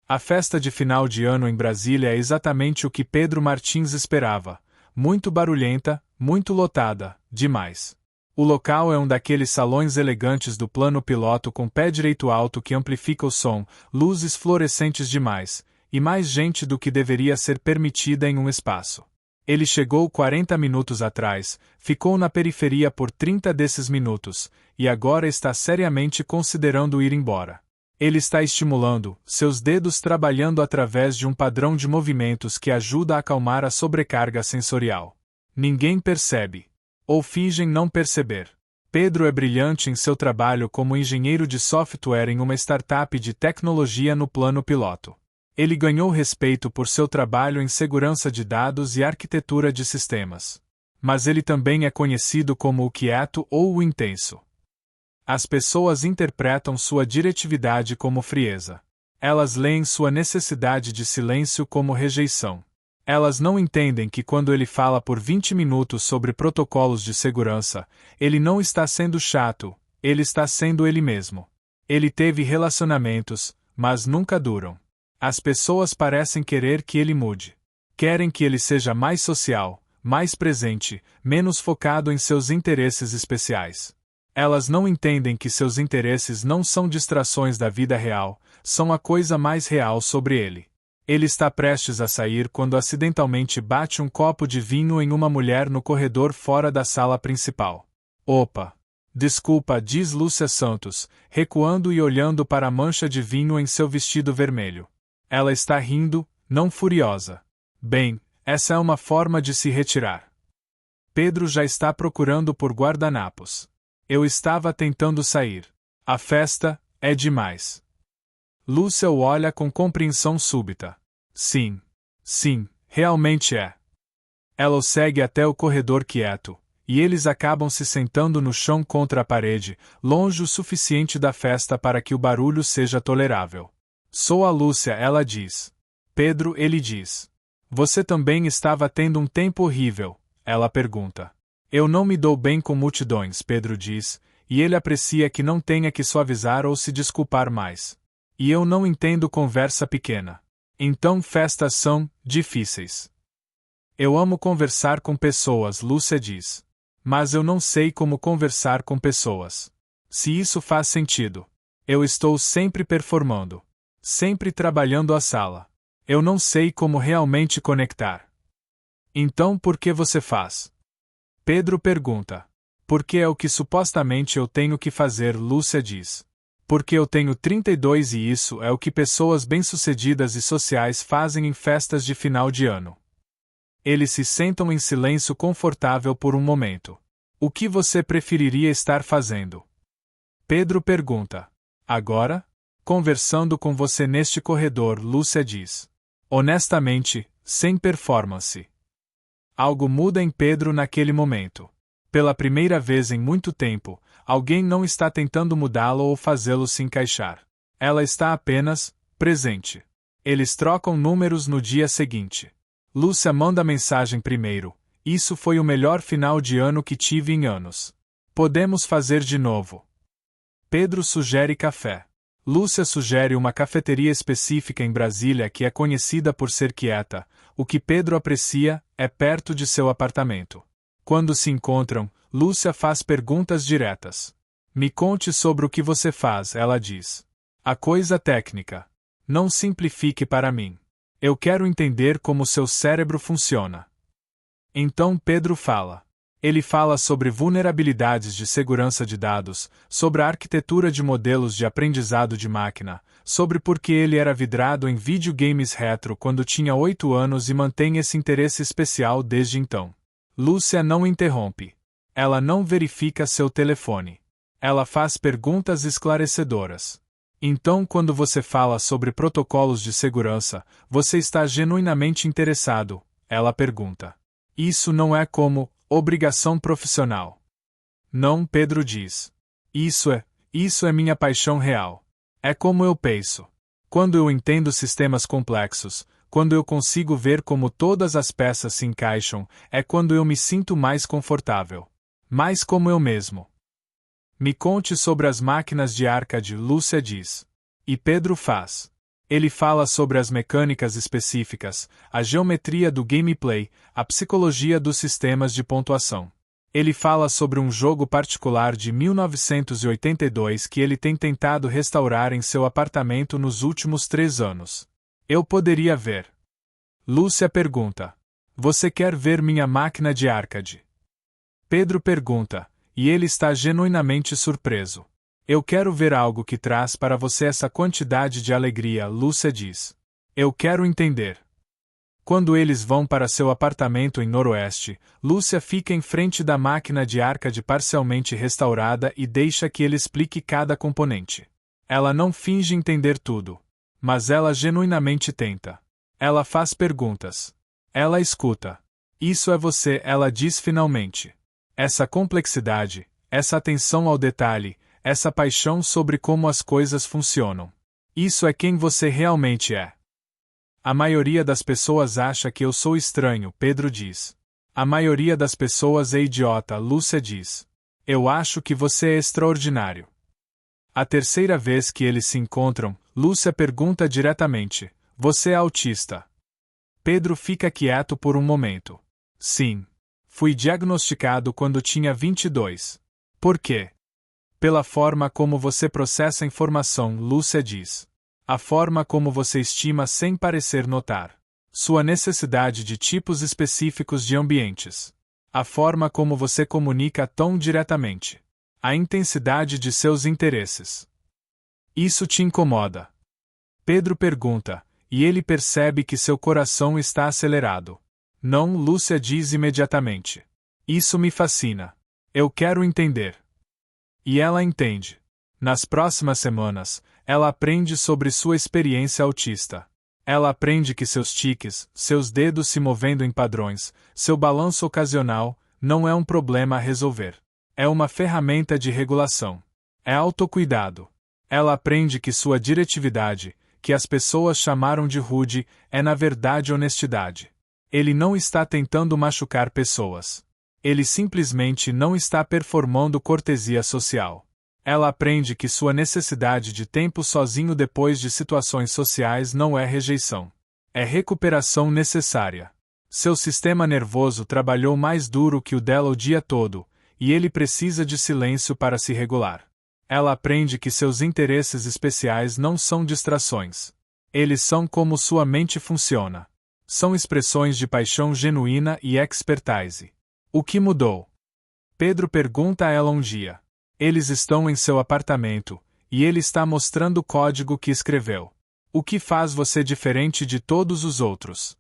A festa de final de ano em Brasília é exatamente o que Pedro Martins esperava. Muito barulhenta, muito lotada, demais. O local é um daqueles salões elegantes do plano piloto com pé direito alto que amplifica o som, luzes fluorescentes demais, e mais gente do que deveria ser permitida em um espaço. Ele chegou 40 minutos atrás, ficou na periferia por 30 desses minutos, e agora está seriamente considerando ir embora. Ele está estimulando, seus dedos trabalhando através de um padrão de movimentos que ajuda a acalmar a sobrecarga sensorial. Ninguém percebe. Ou fingem não perceber. Pedro é brilhante em seu trabalho como engenheiro de software em uma startup de tecnologia no plano piloto. Ele ganhou respeito por seu trabalho em segurança de dados e arquitetura de sistemas. Mas ele também é conhecido como o quieto ou o intenso. As pessoas interpretam sua diretividade como frieza. Elas leem sua necessidade de silêncio como rejeição. Elas não entendem que quando ele fala por 20 minutos sobre protocolos de segurança, ele não está sendo chato, ele está sendo ele mesmo. Ele teve relacionamentos, mas nunca duram. As pessoas parecem querer que ele mude. Querem que ele seja mais social, mais presente, menos focado em seus interesses especiais. Elas não entendem que seus interesses não são distrações da vida real, são a coisa mais real sobre ele. Ele está prestes a sair quando acidentalmente bate um copo de vinho em uma mulher no corredor fora da sala principal. Opa! Desculpa, diz Lúcia Santos, recuando e olhando para a mancha de vinho em seu vestido vermelho. Ela está rindo, não furiosa. Bem, essa é uma forma de se retirar. Pedro já está procurando por guardanapos. Eu estava tentando sair. A festa é demais. Lúcia o olha com compreensão súbita. Sim, realmente é. Ela o segue até o corredor quieto, e eles acabam se sentando no chão contra a parede, longe o suficiente da festa para que o barulho seja tolerável. Sou a Lúcia, ela diz. Pedro, ele diz. Você também estava tendo um tempo horrível, ela pergunta. Eu não me dou bem com multidões, Pedro diz, e ele aprecia que não tenha que suavizar ou se desculpar mais. E eu não entendo conversa pequena. Então festas são difíceis. Eu amo conversar com pessoas, Lúcia diz. Mas eu não sei como conversar com pessoas. Se isso faz sentido. Eu estou sempre performando. Sempre trabalhando a sala. Eu não sei como realmente conectar. Então por que você faz? Pedro pergunta. Porque é o que supostamente eu tenho que fazer, Lúcia diz. Porque eu tenho 32 e isso é o que pessoas bem-sucedidas e sociais fazem em festas de final de ano. Eles se sentam em silêncio confortável por um momento. O que você preferiria estar fazendo? Pedro pergunta. Agora? Conversando com você neste corredor, Lúcia diz. Honestamente, sem performance. Algo muda em Pedro naquele momento. Pela primeira vez em muito tempo, alguém não está tentando mudá-lo ou fazê-lo se encaixar. Ela está apenas presente. Eles trocam números no dia seguinte. Lúcia manda mensagem primeiro. Isso foi o melhor final de ano que tive em anos. Podemos fazer de novo. Pedro sugere café. Lúcia sugere uma cafeteria específica em Brasília que é conhecida por ser quieta. O que Pedro aprecia é perto de seu apartamento. Quando se encontram, Lúcia faz perguntas diretas. Me conte sobre o que você faz, ela diz. A coisa técnica. Não simplifique para mim. Eu quero entender como seu cérebro funciona. Então Pedro fala. Ele fala sobre vulnerabilidades de segurança de dados, sobre a arquitetura de modelos de aprendizado de máquina, sobre por que ele era vidrado em videogames retro quando tinha 8 anos e mantém esse interesse especial desde então. Lúcia não interrompe. Ela não verifica seu telefone. Ela faz perguntas esclarecedoras. Então, quando você fala sobre protocolos de segurança, você está genuinamente interessado, ela pergunta. Isso não é como obrigação profissional. Não, Pedro diz. Isso é minha paixão real. É como eu penso. Quando eu entendo sistemas complexos, quando eu consigo ver como todas as peças se encaixam, é quando eu me sinto mais confortável. Mais como eu mesmo. Me conte sobre as máquinas de arcade, Lúcia diz. E Pedro faz. Ele fala sobre as mecânicas específicas, a geometria do gameplay, a psicologia dos sistemas de pontuação. Ele fala sobre um jogo particular de 1982 que ele tem tentado restaurar em seu apartamento nos últimos 3 anos. Eu poderia ver. Lúcia pergunta. Você quer ver minha máquina de arcade? Pedro pergunta, e ele está genuinamente surpreso. Eu quero ver algo que traz para você essa quantidade de alegria, Lúcia diz. Eu quero entender. Quando eles vão para seu apartamento em Noroeste, Lúcia fica em frente da máquina de arcade parcialmente restaurada e deixa que ele explique cada componente. Ela não finge entender tudo, mas ela genuinamente tenta. Ela faz perguntas. Ela escuta. Isso é você, ela diz finalmente. Essa complexidade, essa atenção ao detalhe, essa paixão sobre como as coisas funcionam. Isso é quem você realmente é. A maioria das pessoas acha que eu sou estranho, Pedro diz. A maioria das pessoas é idiota, Lúcia diz. Eu acho que você é extraordinário. A terceira vez que eles se encontram, Lúcia pergunta diretamente: você é autista? Pedro fica quieto por um momento. Sim. Fui diagnosticado quando tinha 22. Por quê? Pela forma como você processa informação, Lúcia diz. A forma como você estima sem parecer notar. Sua necessidade de tipos específicos de ambientes. A forma como você comunica tão diretamente. A intensidade de seus interesses. Isso te incomoda? Pedro pergunta, e ele percebe que seu coração está acelerado. Não, Lúcia diz imediatamente. Isso me fascina. Eu quero entender. E ela entende. Nas próximas semanas, ela aprende sobre sua experiência autista. Ela aprende que seus tiques, seus dedos se movendo em padrões, seu balanço ocasional, não é um problema a resolver. É uma ferramenta de regulação. É autocuidado. Ela aprende que sua diretividade, que as pessoas chamaram de rude, é na verdade honestidade. Ele não está tentando machucar pessoas. Ele simplesmente não está performando cortesia social. Ela aprende que sua necessidade de tempo sozinho depois de situações sociais não é rejeição. É recuperação necessária. Seu sistema nervoso trabalhou mais duro que o dela o dia todo, e ele precisa de silêncio para se regular. Ela aprende que seus interesses especiais não são distrações. Eles são como sua mente funciona. São expressões de paixão genuína e expertise. O que mudou? Pedro pergunta a ela um dia. Eles estão em seu apartamento, e ele está mostrando o código que escreveu. O que faz você diferente de todos os outros?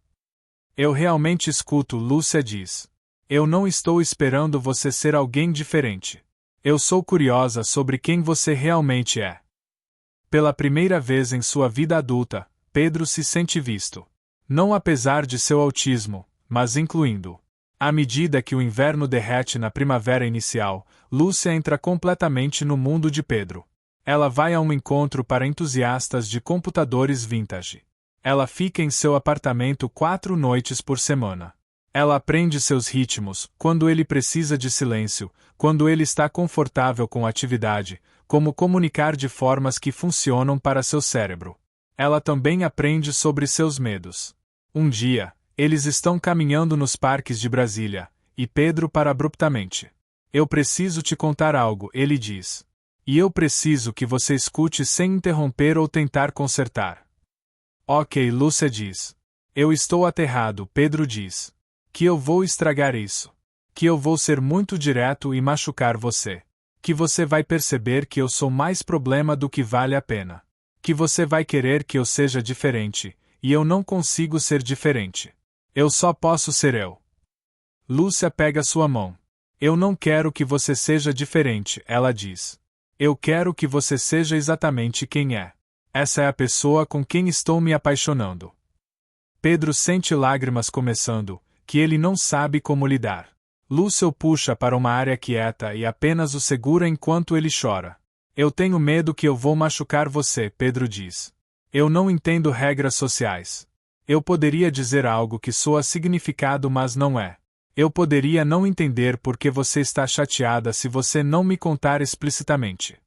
Eu realmente escuto, Lúcia diz. Eu não estou esperando você ser alguém diferente. Eu sou curiosa sobre quem você realmente é. Pela primeira vez em sua vida adulta, Pedro se sente visto. Não apesar de seu autismo, mas incluindo. À medida que o inverno derrete na primavera inicial, Lúcia entra completamente no mundo de Pedro. Ela vai a um encontro para entusiastas de computadores vintage. Ela fica em seu apartamento 4 noites por semana. Ela aprende seus ritmos, quando ele precisa de silêncio, quando ele está confortável com a atividade, como comunicar de formas que funcionam para seu cérebro. Ela também aprende sobre seus medos. Um dia, eles estão caminhando nos parques de Brasília, e Pedro para abruptamente. Eu preciso te contar algo, ele diz. E eu preciso que você escute sem interromper ou tentar consertar. Ok, Lúcia diz. Eu estou aterrado, Pedro diz. Que eu vou estragar isso. Que eu vou ser muito direto e machucar você. Que você vai perceber que eu sou mais problema do que vale a pena. Que você vai querer que eu seja diferente, e eu não consigo ser diferente. Eu só posso ser eu. Lúcia pega sua mão. Eu não quero que você seja diferente, ela diz. Eu quero que você seja exatamente quem é. Essa é a pessoa com quem estou me apaixonando. Pedro sente lágrimas começando, que ele não sabe como lidar. Lúcia o puxa para uma área quieta e apenas o segura enquanto ele chora. Eu tenho medo que eu vou machucar você, Pedro diz. Eu não entendo regras sociais. Eu poderia dizer algo que soa significado, mas não é. Eu poderia não entender por que você está chateada se você não me contar explicitamente.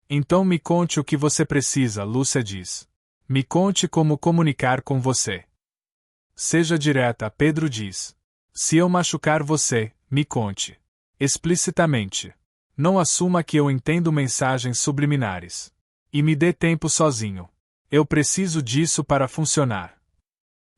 Então me conte o que você precisa, Lúcia diz. Me conte como comunicar com você. Seja direta, Pedro diz. Se eu machucar você, me conte. Explicitamente. Não assuma que eu entendo mensagens subliminares. E me dê tempo sozinho. Eu preciso disso para funcionar.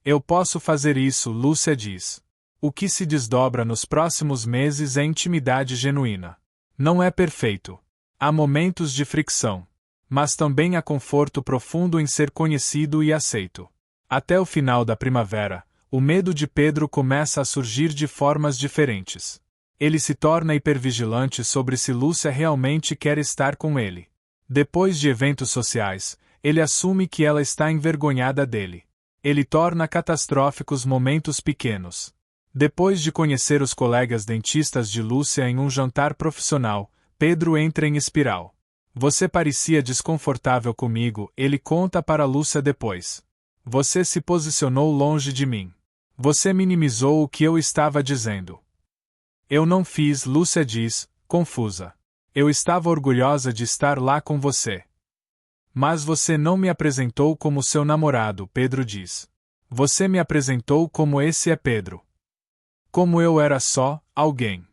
Eu posso fazer isso, Lúcia diz. O que se desdobra nos próximos meses é intimidade genuína. Não é perfeito. Há momentos de fricção. Mas também há conforto profundo em ser conhecido e aceito. Até o final da primavera, o medo de Pedro começa a surgir de formas diferentes. Ele se torna hipervigilante sobre se Lúcia realmente quer estar com ele. Depois de eventos sociais, ele assume que ela está envergonhada dele. Ele torna catastróficos momentos pequenos. Depois de conhecer os colegas dentistas de Lúcia em um jantar profissional, Pedro entra em espiral. Você parecia desconfortável comigo, ele conta para Lúcia depois. Você se posicionou longe de mim. Você minimizou o que eu estava dizendo. Eu não fiz, Lúcia diz, confusa. Eu estava orgulhosa de estar lá com você. Mas você não me apresentou como seu namorado, Pedro diz. Você me apresentou como esse é Pedro. Como eu era só alguém.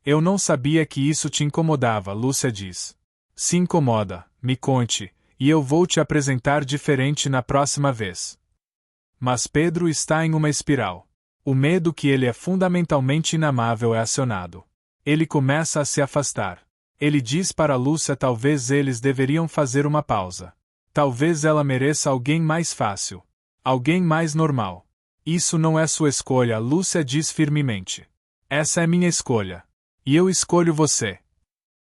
Eu não sabia que isso te incomodava, Lúcia diz. Se incomoda, me conte, e eu vou te apresentar diferente na próxima vez. Mas Pedro está em uma espiral. O medo que ele é fundamentalmente inamável é acionado. Ele começa a se afastar. Ele diz para Lúcia talvez eles deveriam fazer uma pausa. Talvez ela mereça alguém mais fácil. Alguém mais normal. Isso não é sua escolha, Lúcia diz firmemente. Essa é minha escolha. E eu escolho você.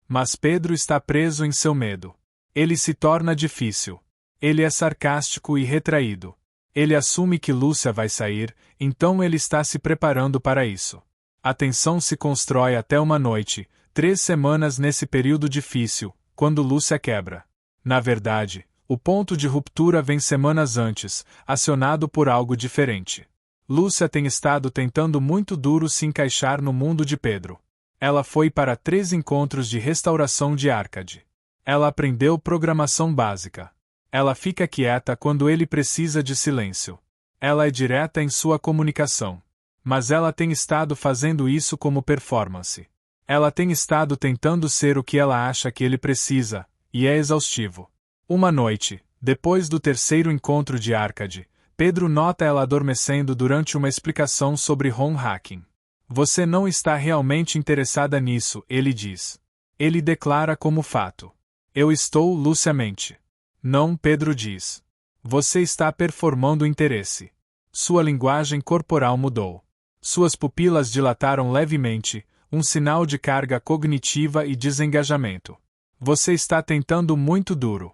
Mas Pedro está preso em seu medo. Ele se torna difícil. Ele é sarcástico e retraído. Ele assume que Lúcia vai sair, então ele está se preparando para isso. A tensão se constrói até uma noite, 3 semanas nesse período difícil, quando Lúcia quebra. Na verdade, o ponto de ruptura vem semanas antes, acionado por algo diferente. Lúcia tem estado tentando muito duro se encaixar no mundo de Pedro. Ela foi para 3 encontros de restauração de Arcade. Ela aprendeu programação básica. Ela fica quieta quando ele precisa de silêncio. Ela é direta em sua comunicação. Mas ela tem estado fazendo isso como performance. Ela tem estado tentando ser o que ela acha que ele precisa, e é exaustivo. Uma noite, depois do 3º encontro de Arcade, Pedro nota ela adormecendo durante uma explicação sobre ROM hacking. Você não está realmente interessada nisso, ele diz. Ele declara como fato. Eu estou, Lúcia mente. Não, Pedro diz. Você está performando interesse. Sua linguagem corporal mudou. Suas pupilas dilataram levemente, um sinal de carga cognitiva e desengajamento. Você está tentando muito duro.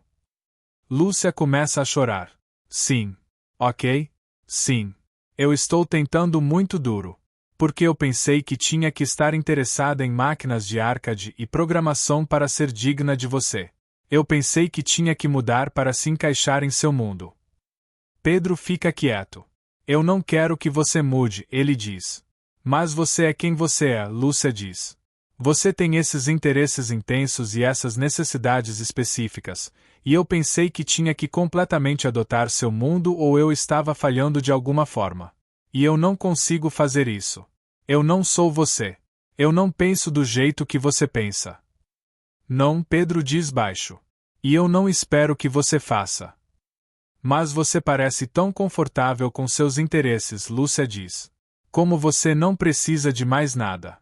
Lúcia começa a chorar. Sim. Ok? Sim. Eu estou tentando muito duro. Porque eu pensei que tinha que estar interessada em máquinas de arcade e programação para ser digna de você. Eu pensei que tinha que mudar para se encaixar em seu mundo. Pedro fica quieto. Eu não quero que você mude, ele diz. Mas você é quem você é, Lúcia diz. Você tem esses interesses intensos e essas necessidades específicas, e eu pensei que tinha que completamente adotar seu mundo ou eu estava falhando de alguma forma. E eu não consigo fazer isso. Eu não sou você. Eu não penso do jeito que você pensa. Não, Pedro diz baixo. E eu não espero que você faça. Mas você parece tão confortável com seus interesses, Lúcia diz. Como você não precisa de mais nada.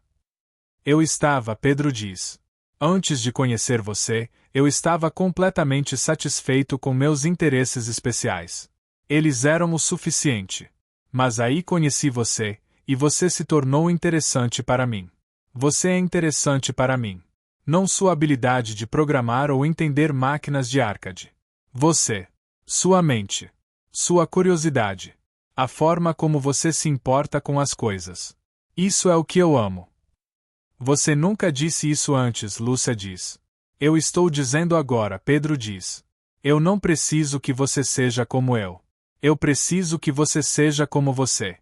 Eu estava, Pedro diz. Antes de conhecer você, eu estava completamente satisfeito com meus interesses especiais. Eles eram o suficiente. Mas aí conheci você, e você se tornou interessante para mim. Você é interessante para mim. Não sua habilidade de programar ou entender máquinas de arcade. Você. Sua mente. Sua curiosidade. A forma como você se importa com as coisas. Isso é o que eu amo. Você nunca disse isso antes, Lúcia diz. Eu estou dizendo agora, Pedro diz. Eu não preciso que você seja como eu. Eu preciso que você seja como você.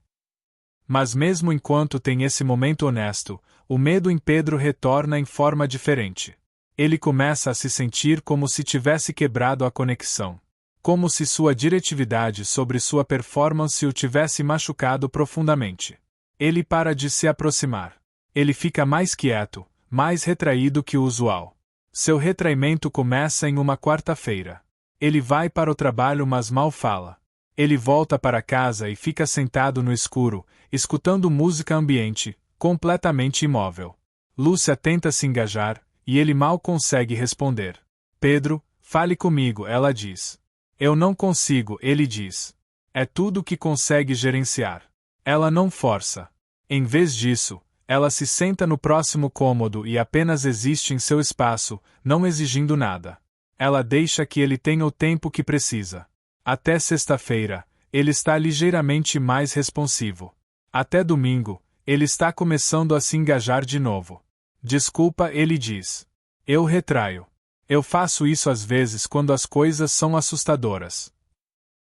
Mas mesmo enquanto tem esse momento honesto, o medo em Pedro retorna em forma diferente. Ele começa a se sentir como se tivesse quebrado a conexão. como se sua diretividade sobre sua performance o tivesse machucado profundamente. Ele para de se aproximar. Ele fica mais quieto, mais retraído que o usual. Seu retraimento começa em uma quarta-feira. Ele vai para o trabalho, mas mal fala. Ele volta para casa e fica sentado no escuro, escutando música ambiente, completamente imóvel. Lúcia tenta se engajar, e ele mal consegue responder. Pedro, fale comigo, ela diz. Eu não consigo, ele diz. É tudo o que consegue gerenciar. Ela não força. Em vez disso, ela se senta no próximo cômodo e apenas existe em seu espaço, não exigindo nada. Ela deixa que ele tenha o tempo que precisa. Até sexta-feira, ele está ligeiramente mais responsivo. Até domingo, ele está começando a se engajar de novo. Desculpa, ele diz. Eu retraio. Eu faço isso às vezes quando as coisas são assustadoras.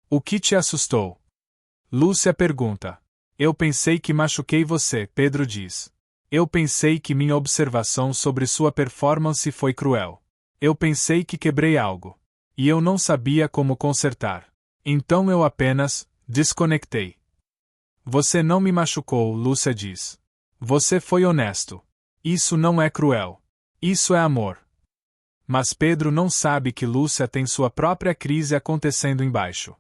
O que te assustou? Lúcia pergunta. Eu pensei que machuquei você, Pedro diz. Eu pensei que minha observação sobre sua performance foi cruel. Eu pensei que quebrei algo. E eu não sabia como consertar. Então eu apenas desconectei. Você não me machucou, Lúcia diz. Você foi honesto. Isso não é cruel. Isso é amor. Mas Pedro não sabe que Lúcia tem sua própria crise acontecendo embaixo.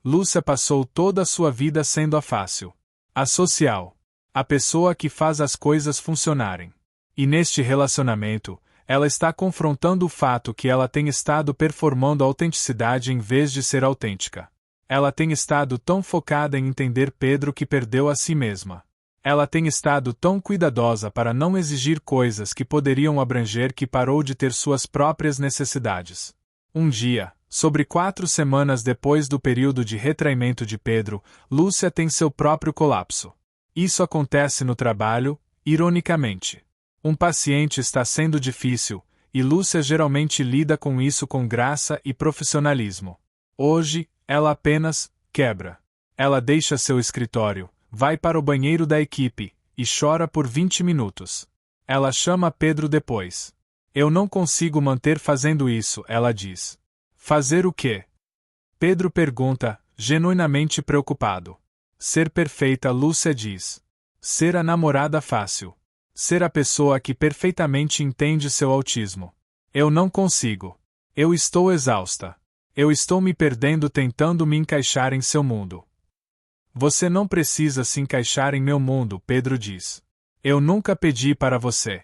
Lúcia passou toda a sua vida sendo a fácil. A social. A pessoa que faz as coisas funcionarem. E neste relacionamento, ela está confrontando o fato que ela tem estado performando autenticidade em vez de ser autêntica. Ela tem estado tão focada em entender Pedro que perdeu a si mesma. Ela tem estado tão cuidadosa para não exigir coisas que poderiam abranger que parou de ter suas próprias necessidades. Um dia, sobre 4 semanas depois do período de retraimento de Pedro, Lúcia tem seu próprio colapso. Isso acontece no trabalho, ironicamente. Um paciente está sendo difícil, e Lúcia geralmente lida com isso com graça e profissionalismo. Hoje, ela apenas quebra. Ela deixa seu escritório, vai para o banheiro da equipe, e chora por 20 minutos. Ela chama Pedro depois. Eu não consigo manter fazendo isso, ela diz. Fazer o quê? Pedro pergunta, genuinamente preocupado. Ser perfeita, Lúcia diz. Ser a namorada fácil. Ser a pessoa que perfeitamente entende seu autismo. Eu não consigo. Eu estou exausta. Eu estou me perdendo tentando me encaixar em seu mundo. Você não precisa se encaixar em meu mundo, Pedro diz. Eu nunca pedi para você.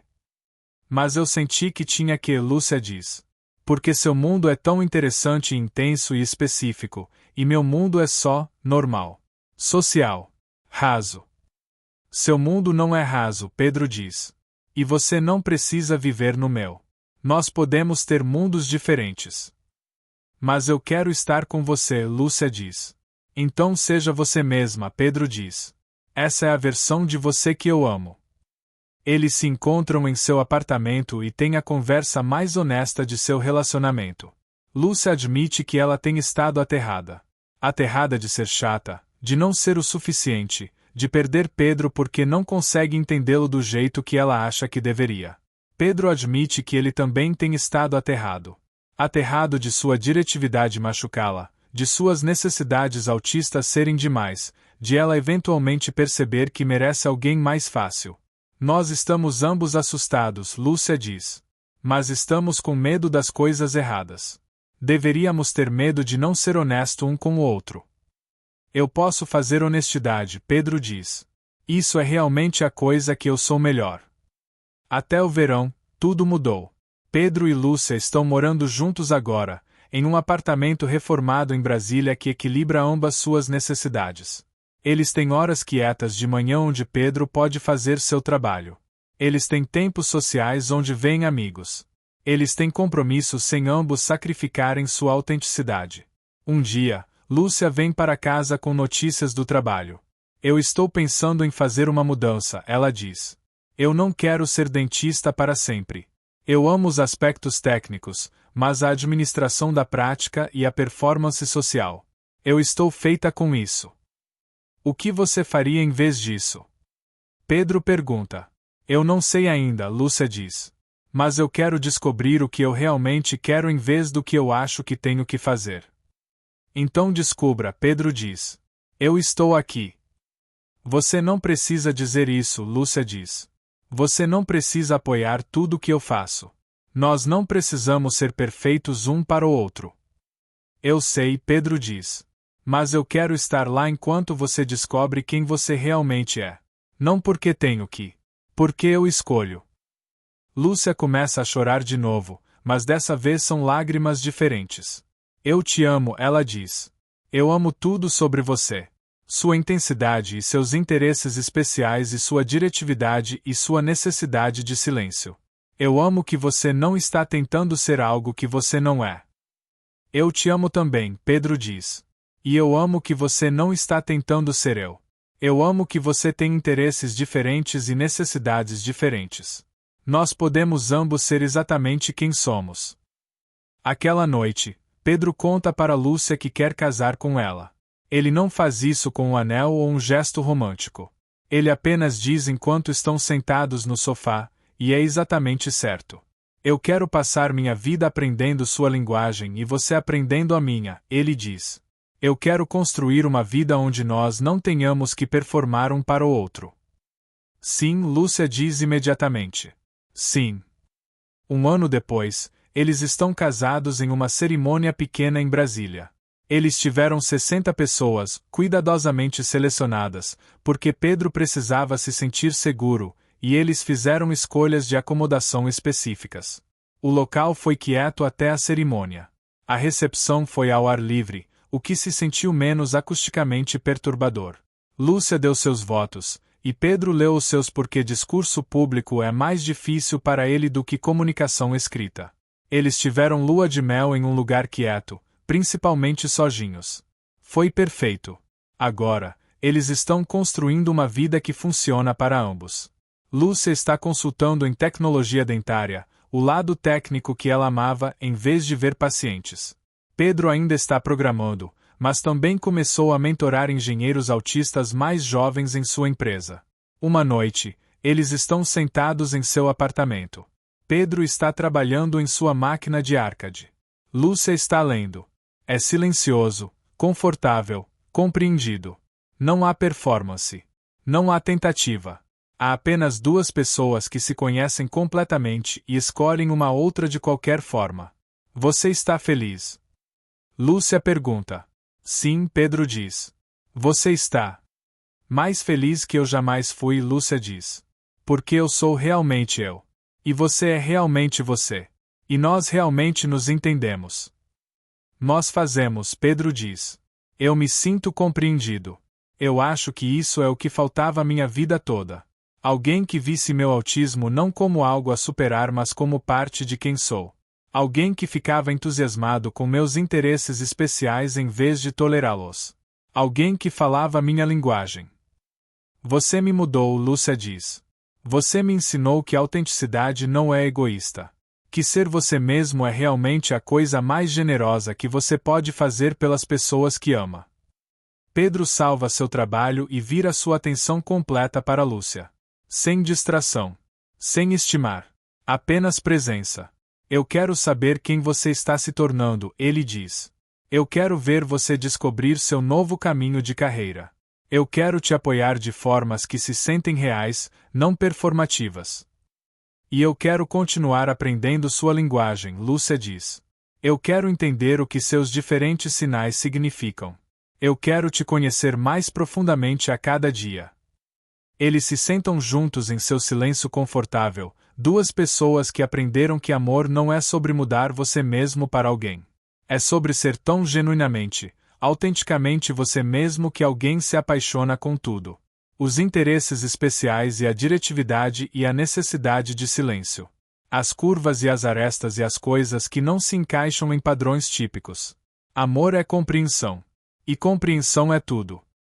Mas eu senti que tinha que, Lúcia diz. Porque seu mundo é tão interessante, intenso e específico, e meu mundo é só, normal. Social. Raso. Seu mundo não é raso, Pedro diz. E você não precisa viver no meu. Nós podemos ter mundos diferentes. Mas eu quero estar com você, Lúcia diz. Então seja você mesma, Pedro diz. Essa é a versão de você que eu amo. Eles se encontram em seu apartamento e têm a conversa mais honesta de seu relacionamento. Lúcia admite que ela tem estado aterrada. Aterrada de ser chata, de não ser o suficiente, de perder Pedro porque não consegue entendê-lo do jeito que ela acha que deveria. Pedro admite que ele também tem estado aterrado. Aterrado de sua diretividade machucá-la, de suas necessidades autistas serem demais, de ela eventualmente perceber que merece alguém mais fácil. Nós estamos ambos assustados, Lúcia diz. Mas estamos com medo das coisas erradas. Deveríamos ter medo de não ser honesto um com o outro. Eu posso fazer honestidade, Pedro diz. Isso é realmente a coisa que eu sou melhor. Até o verão, tudo mudou. Pedro e Lúcia estão morando juntos agora, em um apartamento reformado em Brasília que equilibra ambas suas necessidades. Eles têm horas quietas de manhã onde Pedro pode fazer seu trabalho. Eles têm tempos sociais onde vêm amigos. Eles têm compromissos sem ambos sacrificarem sua autenticidade. Um dia, Lúcia vem para casa com notícias do trabalho. Eu estou pensando em fazer uma mudança, ela diz. Eu não quero ser dentista para sempre. Eu amo os aspectos técnicos, mas a administração da prática e a performance social. Eu estou feita com isso. O que você faria em vez disso? Pedro pergunta. Eu não sei ainda, Lúcia diz. Mas eu quero descobrir o que eu realmente quero em vez do que eu acho que tenho que fazer. Então descubra, Pedro diz. Eu estou aqui. Você não precisa dizer isso, Lúcia diz. Você não precisa apoiar tudo o que eu faço. Nós não precisamos ser perfeitos um para o outro. Eu sei, Pedro diz. Mas eu quero estar lá enquanto você descobre quem você realmente é. Não porque tenho que. Porque eu escolho. Lúcia começa a chorar de novo, mas dessa vez são lágrimas diferentes. Eu te amo, ela diz. Eu amo tudo sobre você. Sua intensidade e seus interesses especiais e sua diretividade e sua necessidade de silêncio. Eu amo que você não está tentando ser algo que você não é. Eu te amo também, Pedro diz. E eu amo que você não está tentando ser eu. Eu amo que você tem interesses diferentes e necessidades diferentes. Nós podemos ambos ser exatamente quem somos. Aquela noite, Pedro conta para Lúcia que quer casar com ela. Ele não faz isso com um anel ou um gesto romântico. Ele apenas diz enquanto estão sentados no sofá, e é exatamente certo. Eu quero passar minha vida aprendendo sua linguagem e você aprendendo a minha, ele diz. Eu quero construir uma vida onde nós não tenhamos que performar um para o outro. Sim, Lúcia diz imediatamente. Sim. Um ano depois, eles estão casados em uma cerimônia pequena em Brasília. Eles tiveram 60 pessoas, cuidadosamente selecionadas, porque Pedro precisava se sentir seguro, e eles fizeram escolhas de acomodação específicas. O local foi quieto até a cerimônia. A recepção foi ao ar livre, o que se sentiu menos acusticamente perturbador. Lúcia deu seus votos, e Pedro leu os seus porque discurso público é mais difícil para ele do que comunicação escrita. Eles tiveram lua de mel em um lugar quieto, principalmente sozinhos. Foi perfeito. Agora, eles estão construindo uma vida que funciona para ambos. Lúcia está consultando em tecnologia dentária, o lado técnico que ela amava, em vez de ver pacientes. Pedro ainda está programando, mas também começou a mentorar engenheiros autistas mais jovens em sua empresa. Uma noite, eles estão sentados em seu apartamento. Pedro está trabalhando em sua máquina de arcade. Lúcia está lendo. É silencioso, confortável, compreendido. Não há performance. Não há tentativa. Há apenas duas pessoas que se conhecem completamente e escolhem uma outra de qualquer forma. Você está feliz? Lúcia pergunta. Sim, Pedro diz. Você está mais feliz que eu jamais fui, Lúcia diz. Porque eu sou realmente eu. E você é realmente você. E nós realmente nos entendemos. Nós fazemos, Pedro diz. Eu me sinto compreendido. Eu acho que isso é o que faltava à minha vida toda. Alguém que visse meu autismo não como algo a superar, mas como parte de quem sou. Alguém que ficava entusiasmado com meus interesses especiais em vez de tolerá-los. Alguém que falava minha linguagem. Você me mudou, Lúcia diz. Você me ensinou que a autenticidade não é egoísta. Que ser você mesmo é realmente a coisa mais generosa que você pode fazer pelas pessoas que ama. Pedro salva seu trabalho e vira sua atenção completa para Lúcia. Sem distração. Sem estimar. Apenas presença. Eu quero saber quem você está se tornando, ele diz. Eu quero ver você descobrir seu novo caminho de carreira. Eu quero te apoiar de formas que se sentem reais, não performativas. E eu quero continuar aprendendo sua linguagem, Lúcia diz. Eu quero entender o que seus diferentes sinais significam. Eu quero te conhecer mais profundamente a cada dia. Eles se sentam juntos em seu silêncio confortável, duas pessoas que aprenderam que amor não é sobre mudar você mesmo para alguém. É sobre ser tão genuinamente, autenticamente você mesmo que alguém se apaixona com tudo. Os interesses especiais e a diretividade e a necessidade de silêncio. As curvas e as arestas e as coisas que não se encaixam em padrões típicos. Amor é compreensão. E compreensão é tudo.